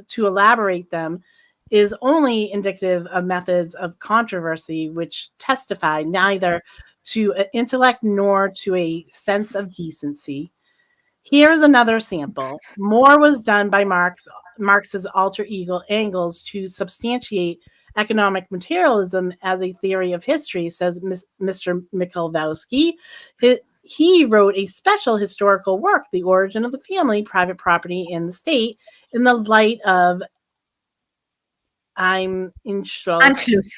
to elaborate them is only indicative of methods of controversy which testify neither to an intellect nor to a sense of decency. Here is another sample. More was done by Marx's alter ego Engels to substantiate economic materialism as a theory of history, says Mr. Michalowski. He wrote a special historical work, The Origin of the Family, Private Property, and the State, in the light of Anschluss.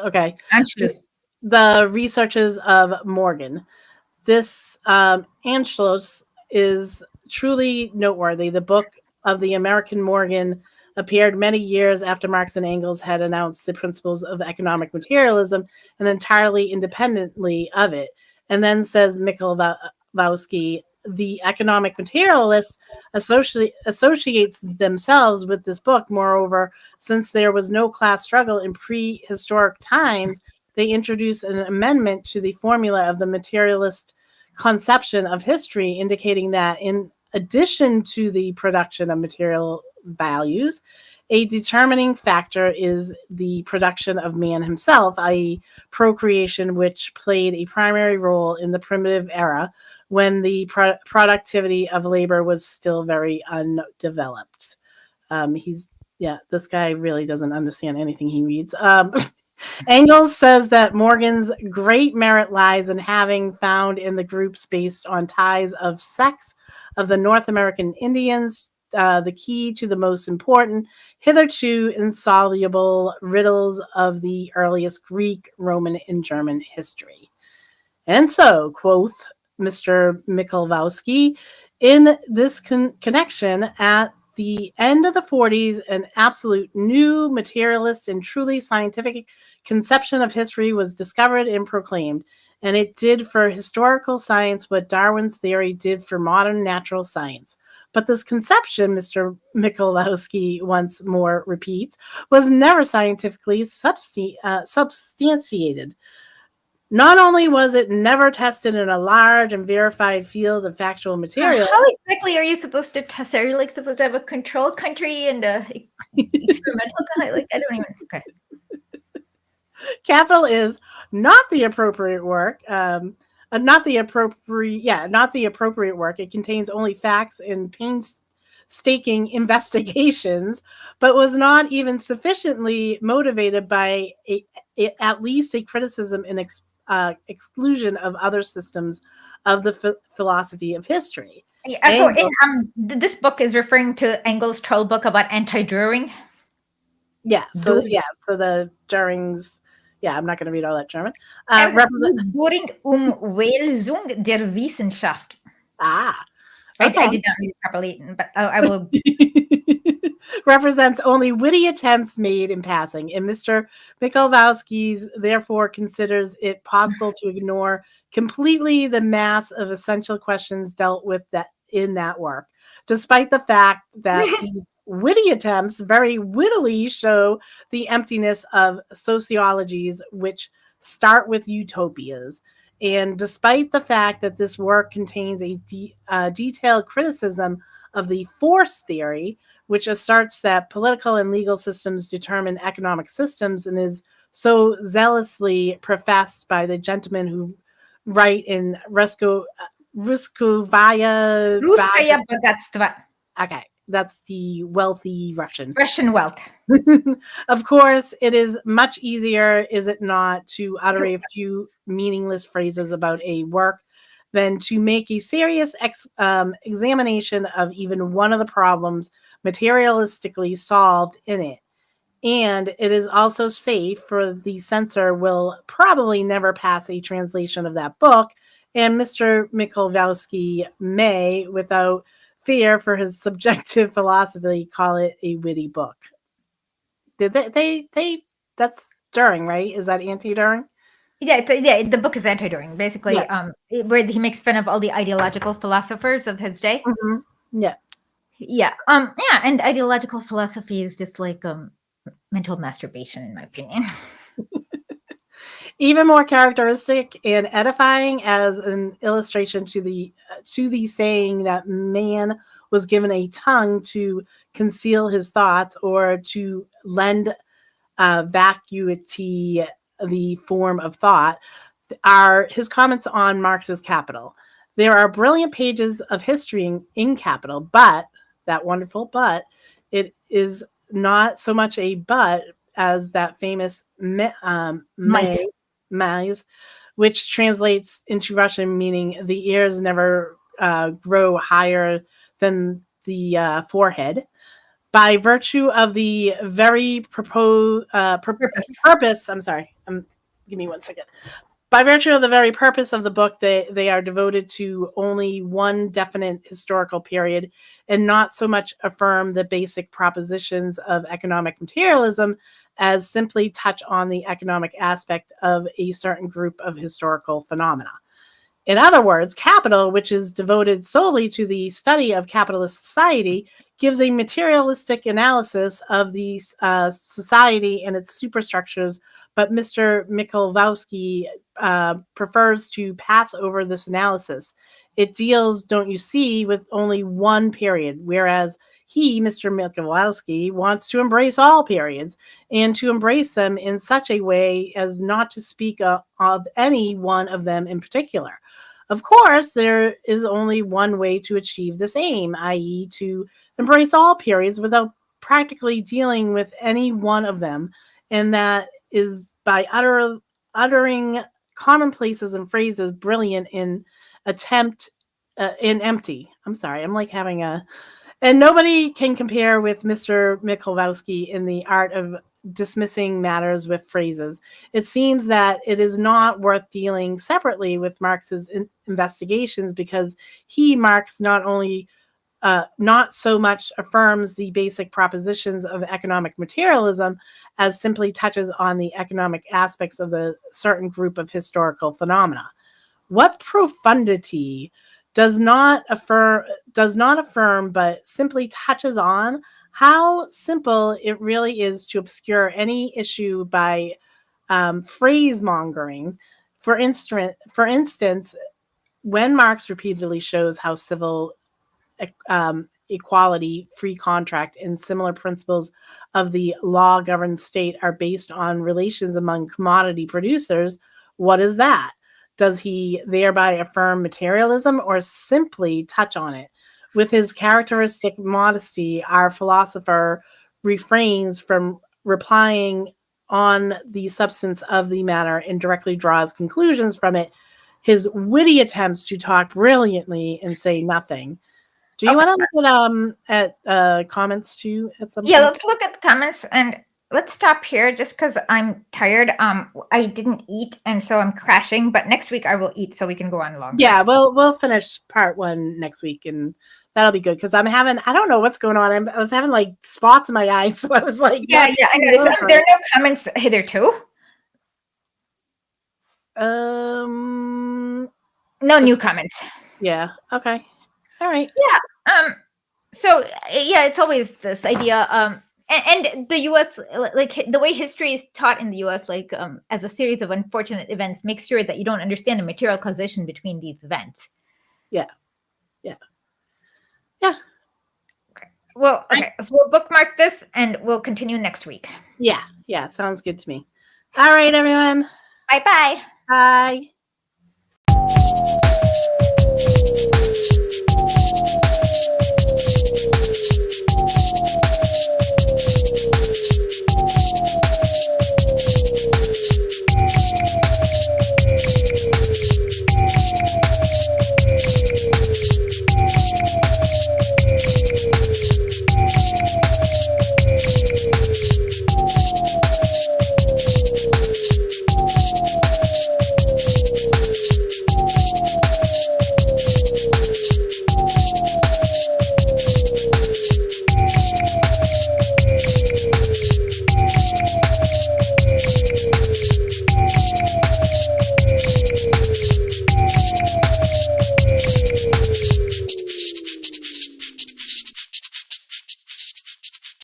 Okay. Anschluss. The researches of Morgan. This Anschluss is truly noteworthy. The book of the American Morgan appeared many years after Marx and Engels had announced the principles of economic materialism and entirely independently of it. And then says Michalowski, the economic materialists associates themselves with this book. Moreover, since there was no class struggle in prehistoric times, they introduced an amendment to the formula of the materialist conception of history, indicating that in addition to the production of material values, a determining factor is the production of man himself, i.e., procreation, which played a primary role in the primitive era when the productivity of labor was still very undeveloped. This guy really doesn't understand anything he reads. Engels says that Morgan's great merit lies in having found in the groups based on ties of sex of the North American Indians the key to the most important, hitherto insoluble riddles of the earliest Greek, Roman, and German history. And so, quoth Mr. Michalowski, in this connection, at the end of the 40s, an absolute new materialist and truly scientific conception of history was discovered and proclaimed, and it did for historical science what Darwin's theory did for modern natural science. But this conception, Mr. Michalowski once more repeats, was never scientifically substantiated. Not only was it never tested in a large and verified field of factual material. How exactly are you supposed to test? Are you supposed to have a control country and a experimental country? I don't even. Okay. Capital is not the appropriate work. Not the appropriate work. It contains only facts and painstaking investigations, but was not even sufficiently motivated by at least a criticism and exclusion of other systems of the philosophy of history. Yeah, so this book is referring to Engels' troll book about anti-Dühring. Yeah. So the Dührings. Yeah, I'm not going to read all that German. Dühring Umwälzung der Wissenschaft. Okay. I did not read it properly, but I will. Represents only witty attempts made in passing, and Mr. Michalowski therefore considers it possible to ignore completely the mass of essential questions dealt with in that work, despite the fact that the witty attempts very wittily show the emptiness of sociologies which start with utopias. And despite the fact that this work contains a detailed criticism of the force theory, which asserts that political and legal systems determine economic systems and is so zealously professed by the gentlemen who write in Ruskaya Bogatstva. Okay, that's the wealthy Russian. Russian wealth. Of course, it is much easier, is it not, to utter a few meaningless phrases about a work than to make a serious examination of even one of the problems materialistically solved in it. And it is also safe, for the censor will probably never pass a translation of that book, and Mr. Michalowski may, without fear for his subjective philosophy, call it a witty book. Did they that's Dühring, right? Is that anti-Dühring? Yeah, the book is anti-Dühring, basically, where he makes fun of all the ideological philosophers of his day. Mm-hmm. Yeah, and ideological philosophy is just like mental masturbation, in my opinion. Even more characteristic and edifying as an illustration to the saying that man was given a tongue to conceal his thoughts or to lend vacuity the form of thought are his comments on Marx's Capital. There are brilliant pages of history in Capital, but that wonderful but, it is not so much a but as that famous mais, which translates into Russian meaning the ears never grow higher than the forehead. By virtue of the very purpose, I'm sorry, give me 1 second. By virtue of the very purpose of the book, they are devoted to only one definite historical period and not so much affirm the basic propositions of economic materialism as simply touch on the economic aspect of a certain group of historical phenomena. In other words, Capital, which is devoted solely to the study of capitalist society, gives a materialistic analysis of the society and its superstructures, but Mr. Michalowski prefers to pass over this analysis. It deals, don't you see, with only one period, whereas he, Mr. Michalowski, wants to embrace all periods and to embrace them in such a way as not to speak of any one of them in particular. Of course, there is only one way to achieve this aim, i.e. to embrace all periods without practically dealing with any one of them, and that is by uttering commonplaces and phrases brilliant in empty. I'm sorry, I'm like having a... And nobody can compare with Mr. Michalowski in the art of dismissing matters with phrases. It seems that it is not worth dealing separately with Marx's investigations because Marx, not only not so much affirms the basic propositions of economic materialism as simply touches on the economic aspects of a certain group of historical phenomena. What profundity does not affirm, but simply touches on how simple it really is to obscure any issue by phrase mongering. For instance, when Marx repeatedly shows how civil equality, free contract, and similar principles of the law-governed state are based on relations among commodity producers, what is that? Does he thereby affirm materialism or simply touch on it? With his characteristic modesty, our philosopher refrains from replying on the substance of the matter and directly draws conclusions from it. His witty attempts to talk brilliantly and say nothing. Do you want to look at comments too at some point? Yeah, let's look at the comments and let's stop here just because I'm tired. I didn't eat and so I'm crashing, but next week I will eat so we can go on longer. Yeah, we'll finish part 1 next week and that'll be good because I don't know what's going on. I was having like spots in my eyes, so I was like, yeah, I noticed. There are no comments hitherto. No new comments. Yeah. Okay. All right. Yeah. So yeah, it's always this idea. And the U.S., like the way history is taught in the U.S., like as a series of unfortunate events, makes sure that you don't understand the material causation between these events. Yeah. Okay. Well, okay. We'll bookmark this and we'll continue next week. Yeah. Sounds good to me. All right, everyone. Bye-bye. Bye.